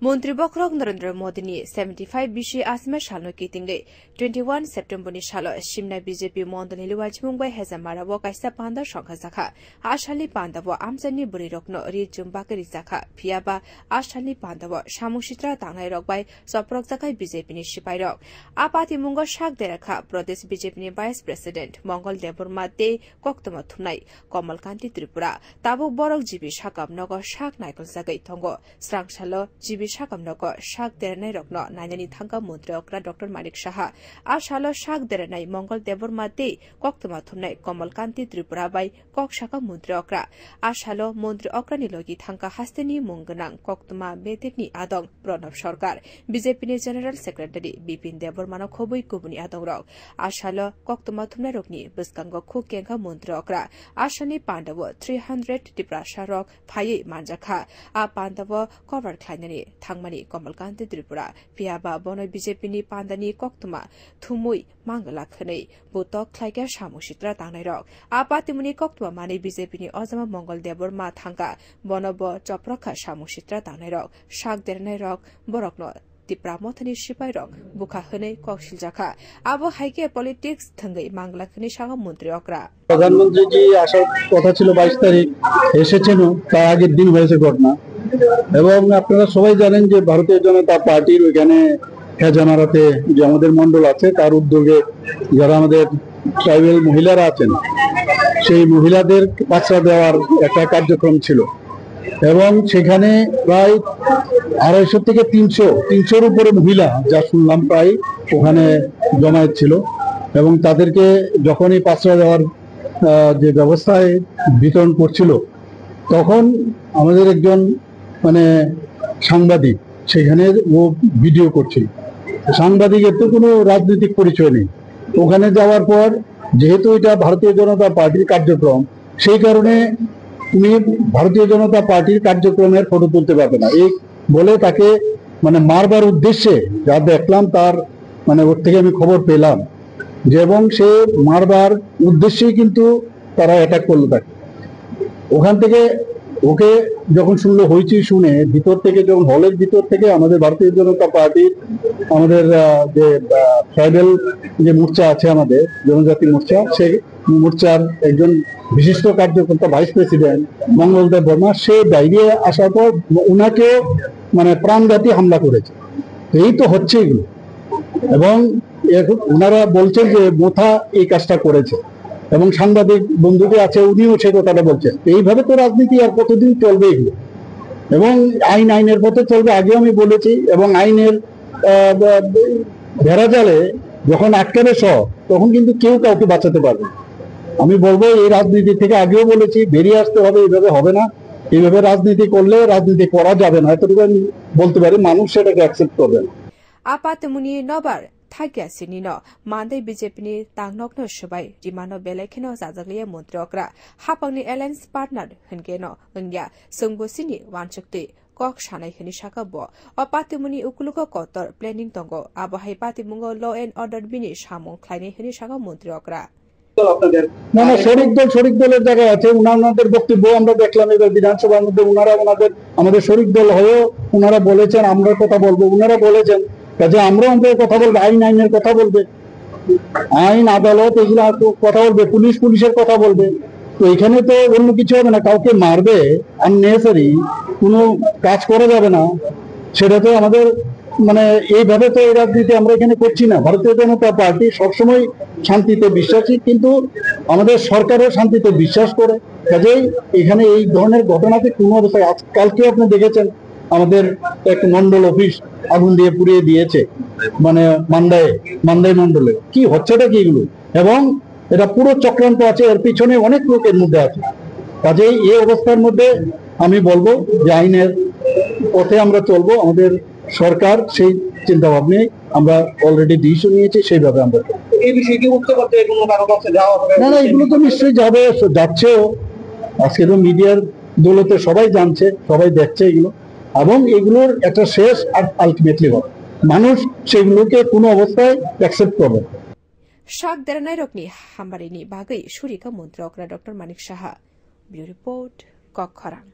মন্ত্রী বখরক নরেন্দ্র মোদীনি 75 বিশি আসিমা সালনো কিতিংগে 21 সেপ্টেম্বরনি সালো সিমনা বিজেপি মন্ডল লিওয়াইচমুংবাই হেজামারাবো কাইসা পান্ডা সংখ্যা জাখা আশালি পান্ডাবো আমজানি বরি রকনো রিজুম বাকারি জাখা ফিয়াবা আশালি পান্ডাবো সামুসিত্রা তাংনাই রকবাই সপ্রক জাখাই বিজেপিনি সিপাই রক আপাতি মুঙ্গ শাক দেরাখা প্রদেশ বিজেপিনি ভাইস প্রেসিডেন্ট মঙ্গল দেববর্মা দে কক্তমা থুনাই কমলকান্তি ত্রিপুরা তাবুক বরক জিবি সাকাম নগর শাক নাইকল জাগাই থঙ্গ স্রাংসালো জিবি সাকামনক শাক দেরানাই রকন নাইনানি থাঙ্কা মন্ত্রী অকরা ডক্টর মানিক সাহা আশালো শাক দেরানাই মঙ্গল দেববর্মা দে কক্তমা থুনাই কমলকান্তি ত্রিপুরা বাই কক শাখা মন্ত্রী অকরা আশালো মন্ত্রী অকরানি লগি থাঙ্কা হাস্তেনি মুঙ্গনাং কক্তমা বেতেকনি আদং প্রণব সরকার বিজেপিনি জেনারেল সেক্রেটারি বিপিন দেববর্মানো খবই কুবুনি আদং রক আশালো কক্তমা থুমনা রকনি বসকাঙ্গ খু কেঙ্কা মন্ত্রী অকরা আশানি পান্ডব 300 টিপ্রাশা রক ফাইয়ে মানজাখা আ পান্ডব কভার খাইনানি থাংমানি কমলকান্তি ত্রিপুরা পিয়াবা বনয় বিজেপিনি পান্দানি কক্তমা থুমুই মাঙ্গলা খनै বুতক খ্লাইকা সামুসিত্রা তাंनाय रक आपातिमुनि कक्तमा माने बिजेपिनि अजमा मंगल देबबर्मा थांगा बनब चप्रखा सामुसित्रा तांनाय रक शाक देरनाय रक बरकनो तिप्रामथनि सिपाइ रक बुखा हनै कौशल जाखा आबो हाइके पलिटिक्स थंगै मांगला खनि सागा मन्त्री अकरा प्रधानमंत्री जी आसार কথা ছিল 22 তারিখ এসেছেন তার আগের দিন হয়েছে ঘটনা এবং আপনারা সবাই জানেন যে ভারতীয় জনতা পার্টির ওখানে হেজামারাতে যে আমাদের মণ্ডল আছে তার উদ্যোগে যারা আমাদের ট্রাইবাল মহিলারা আছেন সেই মহিলাদের বাচ্চা দেওয়ার একটা কার্যক্রম ছিল এবং সেখানে প্রায় 250 থেকে 300 এর উপরে মহিলা যা শুনলাম প্রায় ওখানে জমায়েত ছিল এবং তাদেরকে যখনই বাচ্চা দেওয়ার যে ব্যবস্থায় বিতরণ করছিল তখন আমাদের একজন মানে সাংবাদিক সেখানে ও ভিডিও করছিল সাংবাদিকের তো কোনো রাজনৈতিক পরিচয় নেই ওখানে যাওয়ার পর যেহেতু এটা ভারতীয় জনতা পার্টির কার্যক্রম সেই কারণে উনি ভারতীয় জনতা পার্টির কার্যক্রমের ফটো তুলতে পারবে না এই বলে তাকে মানে মারবার উদ্দেশ্যে যা দেখলাম তার মানে ওর থেকে আমি খবর পেলাম যে এবং সে মারবার উদ্দেশ্যেই কিন্তু তারা অ্যাটাক করলো তাকে ওখান থেকে ওকে যখন শুনলো হইচই শুনে ভিতর থেকে যখন হলের ভিতর থেকে আমাদের ভারতীয় জনতা পার্টির আমাদের যে ট্রাইবাল যে মোর্চা আছে আমাদের জনজাতি মোর্চা সেই মোর্চার একজন বিশিষ্ট কার্যকর্তা ভাইস প্রেসিডেন্ট মঙ্গল দেববর্মা সে বাইরে আসার পর ওনাকে মানে প্রাণঘাতী হামলা করেছে এই তো হচ্ছে এগুলো এবং ওনারা বলছেন যে মোথা এই কাজটা করেছে এবং সাংবাদিক বন্ধুকে আছে উনিও সে কথাটা বলছেন এইভাবে তো রাজনীতি আর কতদিন চলবে এগুলো এবং আইনের পথে চলবে আগেও আমি বলেছি এবং আইনের ভেড়াজালে যখন আটকাবে সব তখন কিন্তু কেউ কাউকে বাঁচাতে পারবে আমি বলবো এই রাজনীতি থেকে আগেও বলেছি বেরিয়ে আসতে হবে এইভাবে হবে না এইভাবে রাজনীতি করলে রাজনীতি করা যাবে না এতটুকু আমি বলতে পারি মানুষ সেটাকে অ্যাকসেপ্ট করবে না আপাতমুনি নবার থাইকাসিনি ন মানदै বিজেপিনি তাংনকनो সবাই রিমানো বেলেখেনো জাজাগলিয়া মন্ত্রী অকরা হাপাংনি alliance partner হনগেনো ওংয়া সংবসিনি ওয়ানচকতে cock Sanai honey সাকাব অপাতিমুনি উকুলুক কতর planning তঙ্গ আবহাই পাতিমুঙ্গ law and order বিনি সামং খ্লাইনি হনি সাকা মন্ত্রী অকরা না না শরিক দলের জায়গায় আছে ওনাদের বক্তব্য আমরা দেখলাম এবার বিধানসভার মধ্যে ওনারা আমাদের শরিক দল হয়েও ওনারা বলেছেন আমরা কথা বলবো ওনারা বলেছেন কাজে আমরা আমাদের কথা বলবো আইনের কথা বলবে আইন আদালত এগুলো কথা বলবে পুলিশের কথা বলবে তো এখানে তো অন্য কিছু হবে না কাউকে মারবে আননেসেসারি কোনো কাজ করা যাবে না সেটা তো আমাদের মানে এইভাবে তো এই রাজনীতি আমরা এখানে করছি না ভারতীয় জনতা পার্টি সবসময় শান্তিতে বিশ্বাসী কিন্তু আমাদের সরকারও শান্তিতে বিশ্বাস করে কাজেই এখানে এই ধরনের ঘটনাতে কোনো অবস্থায় কালকে আপনি দেখেছেন আমাদের এক মন্ডল অফিস আগুন দিয়ে পুড়িয়ে দিয়েছে মানে মান্দাই মন্ডলে কি হচ্ছেটা কি এগুলো এবং এটা পুরো চক্রান্ত আছে এর পিছনে অনেক লোকের মধ্যে আছে কাজেই এই অবস্থার মধ্যে আমি বলবো যে আইনের পথে আমরা চলবো আমাদের সরকার সেই চিন্তা ভাবনা আমরা অলরেডি ডিসিশন নিয়েছি সেইভাবে আমরা এই বিষয়ে কি উত্তর করতে কোনো কারো কাছে যাওয়া হবে না এগুলো তো নিশ্চয়ই যাচ্ছেও আজকে তো মিডিয়ার দৌলতে সবাই জানছে সবাই দেখছে এগুলো এবং এগুলোর একটা শেষ আলটিমেটলি হবে মানুষ সেগুলোকে কোনো অবস্থায় অ্যাকসেপ্ট করবে শাক দেরানাই রকনি হামবারিনি বাগৈ সুরিকা মন্ত্রী অকরা doctor Manik Saha bureau report কক্ষরাং।